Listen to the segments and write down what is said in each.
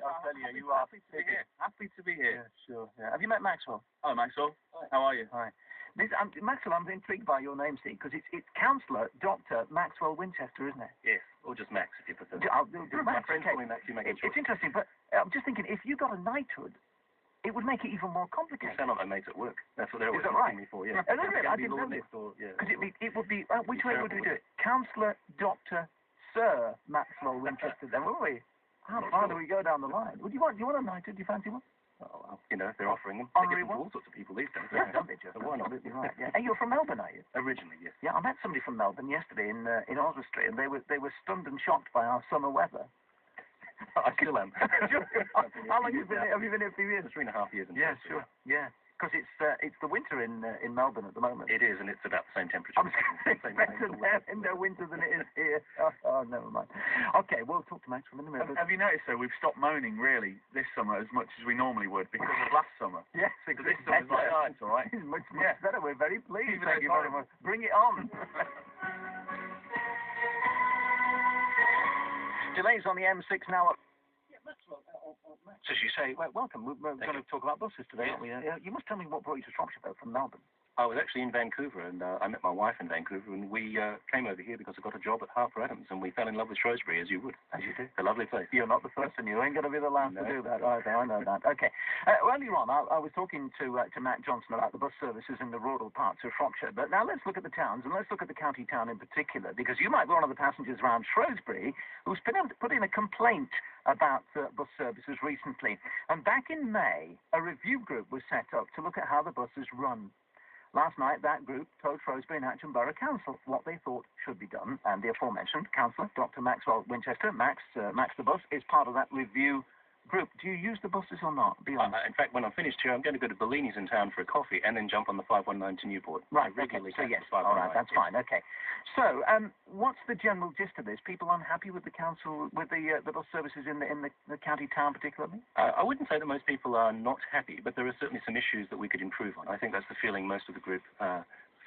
I'll tell you, you are happy to be here. Happy to be here. Yeah, sure. Yeah. Have you met Maxwell? Hello, Maxwell. Hi. How are you? Hi. Maxwell, I'm intrigued by your namesake because it's Cllr Dr Maxwell WInchester, isn't it? Yes, or just Max if you prefer. I'll do Max. My friends Okay. call me Max, you make it It's interesting, but I'm just thinking, if you got a knighthood, it would make it even more complicated. You sound like my mates at work. That's what they're always right? me for, yeah. I didn't know this. Yeah. Because it would be, which way would we do it? Cllr Dr Sir Maxwell WInchester, then, wouldn't we? How far do we go down the line? Do you want a knighthood? Do you fancy one? Well, you know, if they're offering them, they give them to all sorts of people these days. Yeah, don't they just? So why not? Absolutely right. Yeah. Hey, you're from Melbourne, are you? Originally, yes. Yeah, I met somebody from Melbourne yesterday in Oswestry, and they were stunned and shocked by our summer weather. I still am. How long have you been here? Have you been here a few years? 3.5 years. Yeah, sure. Yeah, because it's the winter in Melbourne at the moment. It is, and it's about the same temperature. I'm better there in the winter than it is here. Oh, never mind. Okay, we'll talk to Max for a minute. Have you noticed, though, we've stopped moaning, really, this summer as much as we normally would because of last summer? Yes, exactly. This summer's like, oh, it's all right. It's much better. We're very pleased. Thank you very much. Bring it on. Delays on the M6 now. Max, as you say, welcome. We're going to talk about buses today, aren't we? You must tell me what brought you to Shropshire, though, from Melbourne. I was actually in Vancouver, and I met my wife in Vancouver, and we came over here because I got a job at Atcham, and we fell in love with Shrewsbury, as you would. As you do. It's a lovely place. You're not the first, and you ain't going to be the last to do that either. I know that. Okay. Earlier on, I was talking to Matt Johnson about the bus services in the rural parts of Shropshire, but now let's look at the towns, and let's look at the county town in particular, because you might be one of the passengers around Shrewsbury who's put in a complaint about bus services recently. And back in May, a review group was set up to look at how the buses run. Last night, that group told Shrewsbury and Atcham Borough Council what they thought should be done, and the aforementioned Cllr Dr Maxwell WInchester, Max the bus, is part of that review group. Do you use the buses or not? Be honest. In fact, when I'm finished here, I'm going to go to Bellini's in town for a coffee and then jump on the 519 to Newport. Right, okay. So yes, all right, that's fine, okay. So, what's the general gist of this? People unhappy with the council, with the bus services in the county town particularly? I wouldn't say that most people are not happy, but there are certainly some issues that we could improve on. I think that's the feeling most of the group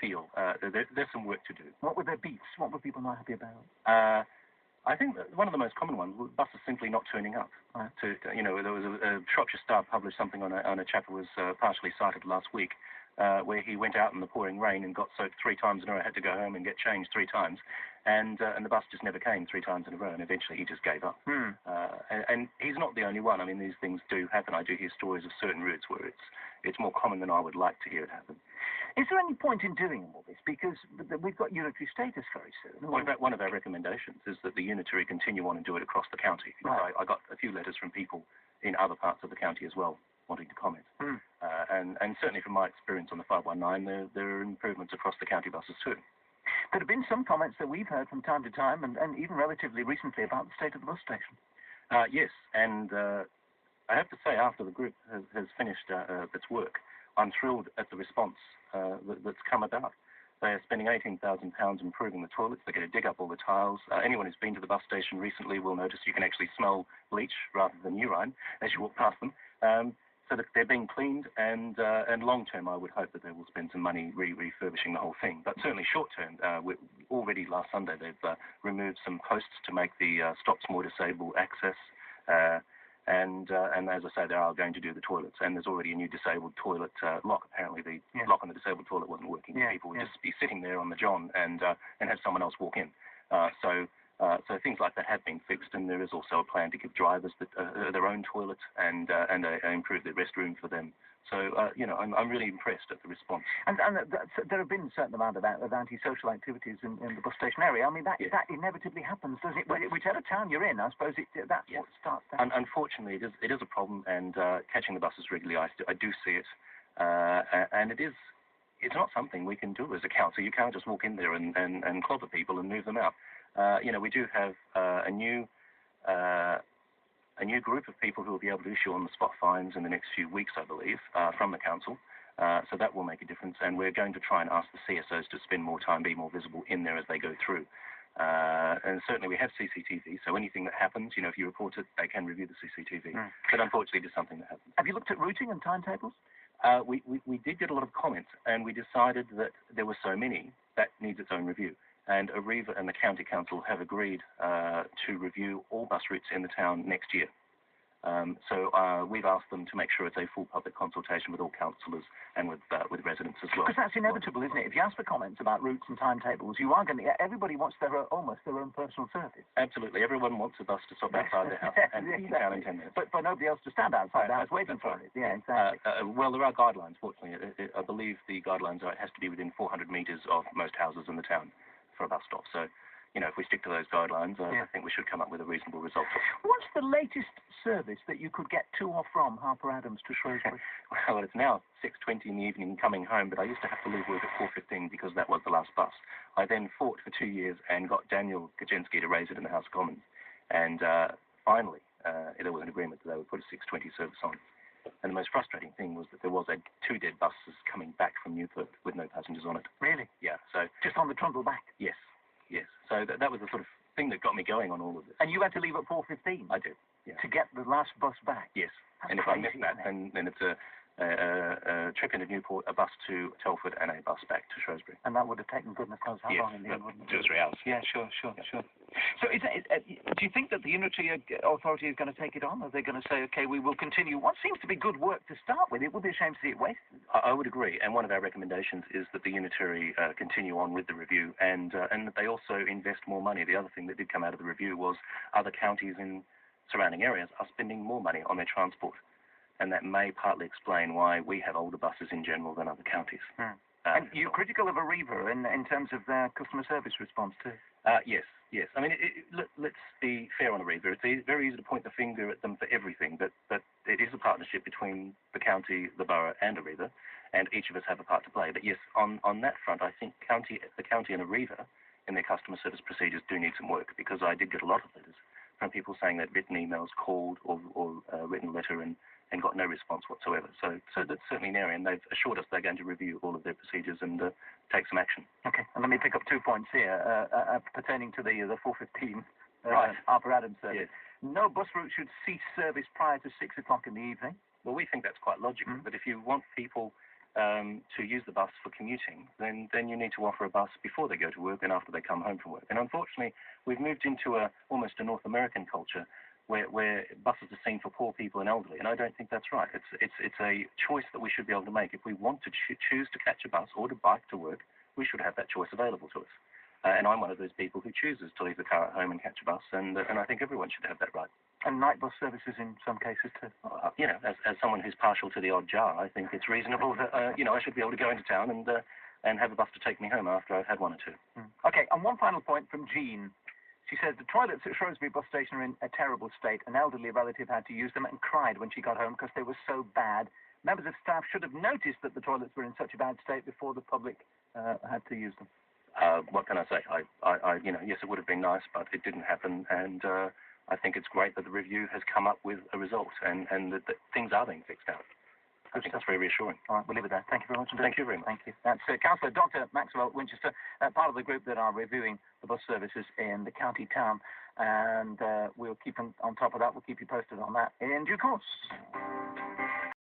feel. There's some work to do. What were their beats? What were people not happy about? I think that one of the most common ones was buses simply not turning up. Right. There was a Shropshire Star published something on a chap who was partially cited last week, where he went out in the pouring rain and got soaked 3 times in a row, had to go home and get changed 3 times, and the bus just never came 3 times in a row, and eventually he just gave up. And he's not the only one. I mean, these things do happen. I do hear stories of certain routes where it's more common than I would like to hear it happen. Is there any point in doing all this? Because we've got unitary status very soon. One of our recommendations is that the unitary continue on and do it across the county. Right. I got a few letters from people in other parts of the county as well wanting to comment. And certainly from my experience on the 519, there are improvements across the county buses too. There have been some comments that we've heard from time to time, and even relatively recently, about the state of the bus station. Yes, and I have to say, after the group has finished its work, I'm thrilled at the response that's come about. They are spending £18,000 improving the toilets. They're going to dig up all the tiles. Anyone who's been to the bus station recently will notice you can actually smell bleach rather than urine as you walk past them. So that they're being cleaned, and long term, I would hope that they will spend some money refurbishing the whole thing. But certainly short term, already last Sunday they've removed some posts to make the stops more disabled access. And as I say, they are going to do the toilets, and there's already a new disabled toilet lock. Apparently the lock on the disabled toilet wasn't working. People would just be sitting there on the john and have someone else walk in. So things like that have been fixed, and there is also a plan to give drivers their own toilet and improve the restroom for them. So, I'm really impressed at the response. And there have been a certain amount of antisocial activities in the bus station area. I mean, that inevitably happens, does it? Whichever town you're in, I suppose that's what starts that. Unfortunately, it is a problem, and catching the buses regularly, I do see it. And it's not something we can do as a council. You can't just walk in there and clobber people and move them out. We do have a new group of people who will be able to issue on-the-spot fines in the next few weeks, I believe, from the council. So that will make a difference, and we're going to try and ask the CSOs to spend more time, be more visible in there as they go through. And certainly we have CCTV, so anything that happens, if you report it, they can review the CCTV. But unfortunately, it is something that happens. Have you looked at routing and timetables? We did get a lot of comments, and we decided that there were so many that needs its own review. And Arriva and the County Council have agreed to review all bus routes in the town next year. We've asked them to make sure it's a full public consultation with all councillors and with residents as well. Because that's inevitable, isn't it? If you ask for comments about routes and timetables, you are going to get, everybody wants almost their own personal service. Absolutely. Everyone wants a bus to stop outside their house and be in town in 10 minutes. But for nobody else to stand outside the house waiting for it. Yeah, exactly. Well, there are guidelines, fortunately. I believe the guidelines are it has to be within 400 metres of most houses in the town for a bus stop. So, if we stick to those guidelines, I think we should come up with a reasonable result. What's the latest service that you could get to or from Harper Adams to Shrewsbury? Well, it's now 6:20 in the evening coming home, but I used to have to leave work at 4:15 because that was the last bus. I then fought for 2 years and got Daniel Kaczynski to raise it in the House of Commons. And finally, there was an agreement that they would put a 6:20 service on. And the most frustrating thing was that there was 2 dead buses coming back from Newport with no passengers on it. Really? Yeah. So just on the trundle back? Yes. Yes. So that was the sort of thing that got me going on all of this. And you had to leave at 4:15? I did. Yeah. To get the last bus back? Yes. That's and if crazy, I miss that, then it's a trip into Newport, a bus to Telford, and a bus back to Shrewsbury. And that would have taken goodness knows how long in the end, wouldn't it? 2 or 3 hours. Yeah, sure. So do you think that the Unitary Authority is going to take it on? Are they going to say, OK, we will continue what seems to be good work to start with? It would be a shame to see it wasted. I would agree. And one of our recommendations is that the Unitary continue on with the review and that they also invest more money. The other thing that did come out of the review was other counties in surrounding areas are spending more money on their transport. And that may partly explain why we have older buses in general than other counties. And you're critical of Arriva in terms of their customer service response too? Yes. I mean, let's be fair on Arriva. It's very easy to point the finger at them for everything, but it is a partnership between the county, the borough, and Arriva, and each of us have a part to play. But yes, on that front, I think the county and Arriva in their customer service procedures do need some work, because I did get a lot of letters from people saying they'd written emails, called, or written a letter and got no response whatsoever. So that's certainly an area, and they've assured us they're going to review all of their procedures and take some action. Okay, and let me pick up 2 points here pertaining to the 4:15 right. Harper Adams service. Yes. No bus route should cease service prior to 6 o'clock in the evening. Well, we think that's quite logical, but if you want people to use the bus for commuting, then you need to offer a bus before they go to work and after they come home from work. And unfortunately, we've moved into almost a North American culture where buses are seen for poor people and elderly, and I don't think that's right. It's a choice that we should be able to make. If we want to choose to catch a bus or to bike to work, we should have that choice available to us. And I'm one of those people who chooses to leave the car at home and catch a bus, and I think everyone should have that right. And night bus services in some cases too. As someone who's partial to the odd jar, I think it's reasonable that I should be able to go into town and have a bus to take me home after I've had 1 or 2. Okay, and one final point from Jean. She says the toilets at Shrewsbury bus station are in a terrible state. An elderly relative had to use them and cried when she got home because they were so bad. Members of staff should have noticed that the toilets were in such a bad state before the public had to use them. What can I say? Yes, it would have been nice, but it didn't happen, and I think it's great that the review has come up with a result and that things are being fixed out. I think that's very reassuring. All right, we'll leave it there. Thank you very much. Thank you very much. Thank you. That's Cllr Dr Maxwell WInchester, part of the group that are reviewing the bus services in the county town, and we'll keep on top of that. We'll keep you posted on that in due course.